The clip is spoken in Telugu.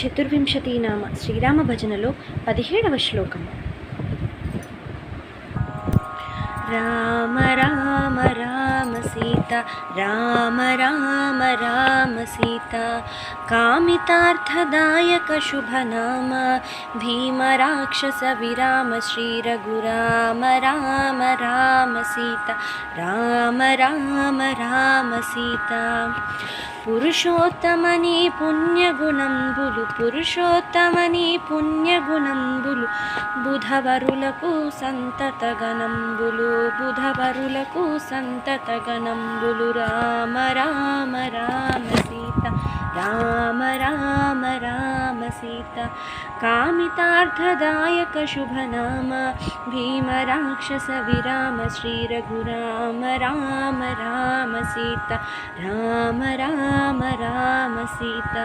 చతుర్వింశతి నామ శ్రీరామ భజనలో 17వ శ్లోకం. రామ రామ రామ సీత రామ రామ రామ సీత కామితార్థదాయక శుభనామ భీమ రాక్షస విరామ శ్రీ రఘురామ రామ రామ సీత రామ రామ రామ సీత పురుషోత్తమని పుణ్యగుణంబులు పురుషోత్తమని పుణ్యగుణంబులు బుధవరులకు సంతతగణంబులు బుధవరులకు సంతతగణంబులు రామ రామ రామ సీత రామ రామ రామ సీత కామితార్థదాయక శుభనామ భీమ రాక్షస విరామ శ్రీ రఘురామ రామ రామ సీత రామ రామ రామ సీత.